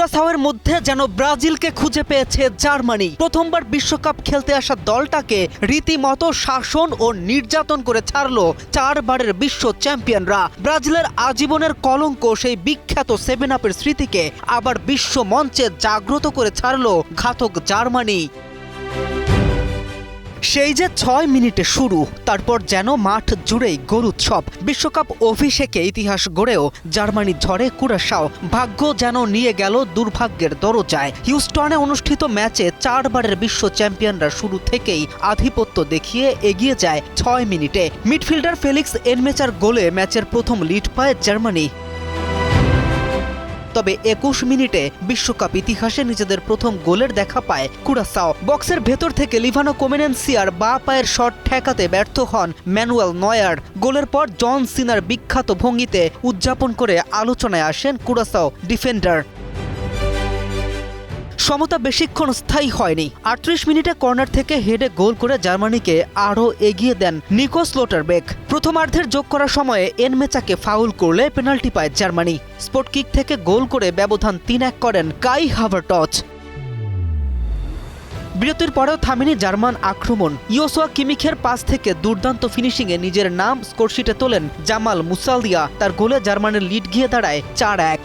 কুরাসাওয়ের মধ্যে যেন ব্রাজিলকে খুঁজে পেয়েছে জার্মানি। প্রথমবার বিশ্বকাপ খেলতে আসা দলটাকে রীতিমতো শাসন ও নির্যাতন করে ছাড়লো 4 বারের বিশ্ব চ্যাম্পিয়নরা। ব্রাজিলের আজীবনের কলঙ্ক সেই বিখ্যাত 7 আপের স্মৃতিকে আবার বিশ্ব মঞ্চে জাগ্রত করে ছাড়লো ঘাতক জার্মানি। সেই যে 6 মিনিটে শুরু, তারপর যেন মাঠ জুড়েই গোল উৎসব। বিশ্বকাপ অভিষেকে ইতিহাস গড়েও জার্মানি ঝড়ে কুরাসাও। ভাগ্য যেন নিয়ে গেল দুর্ভাগ্যের দরজায়। হিউস্টনে অনুষ্ঠিত ম্যাচে 4 বারের বিশ্ব চ্যাম্পিয়নরা শুরু থেকেই আধিপত্য দেখিয়ে এগিয়ে যায় 6 মিনিটে। মিডফিল্ডার ফেলিক্স এনমেচার গোলে ম্যাচের প্রথম লিড পায় জার্মানি। তবে 21 মিনিটে বিশ্বকাপ ইতিহাসে নিজেদের প্রথম গোলের দেখা পায় কুরাসাও। বক্সের ভেতর থেকে লিভানো কোমেনেন্সিয়ার বাঁ পায়ের শট ঠেকাতে ব্যর্থ হন ম্যানুয়েল নয়ার। গোলের পর জন সিনার বিখ্যাত ভঙ্গিতে উদযাপন করে আলোচনায় আসেন কুরাসাও ডিফেন্ডার। সমতা বেশিক্ষণ স্থায়ী হয়নি। 38 মিনিটে কর্নার থেকে হেডে গোল করে জার্মানিকে আরও এগিয়ে দেন নিকো স্লোটারবেক। প্রথমার্ধের যোগ করার সময়ে এনমেচাকে ফাউল করলে পেনাল্টি পায় জার্মানি। স্পট কিক থেকে গোল করে ব্যবধান 3-1 করেন কাই হাভার্টজ। বিরতির পরেও থামেনি জার্মান আক্রমণ। ইয়োসুয়া কিমিখের পাস থেকে দুর্দান্ত ফিনিশিংয়ে নিজের নাম স্কোরশিটে তোলেন জামাল মুসালিয়া। তার গোলে জার্মানির লিড গিয়ে দাঁড়ায় 4-1।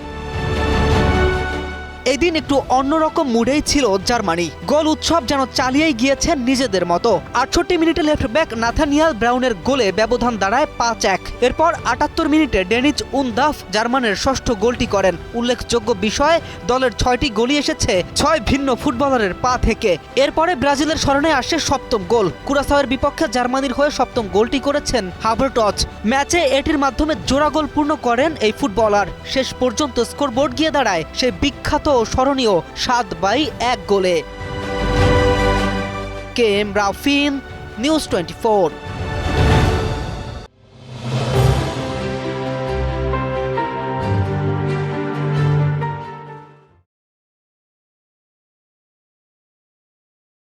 এদিন একটু অন্যরকম মুডেই ছিল জার্মানি। গোল উৎসব যেন চালিয়েই গিয়েছেন নিজেদের মতো। 68 মিনিটে লেফট ব্যাক নাথানিয়াল ব্রাউনের গোলে ব্যবধান দাঁড়ায় 5-1। এরপর 78 মিনিটে ডেনিচ উনদাফ জার্মানের ষষ্ঠ গোলটি করেন। উল্লেখযোগ্য বিষয়, দলের 6টি গোলই এসেছে 6 ভিন্ন ফুটবলারের পা থেকে। এরপরে ব্রাজিলের স্মরণে আসে সপ্তম গোল। কুরাসাওয়ের বিপক্ষে জার্মানির হয়ে সপ্তম গোলটি করেছেন হাভার্টজ। ম্যাচে এটির মাধ্যমে জোড়া গোল পূর্ণ করেন এই ফুটবলার। শেষ পর্যন্ত স্কোরবোর্ড গিয়ে দাঁড়ায় সেই বিখ্যাত স্মরণীয় 7-1 গোলে। K M Rafin, news 24।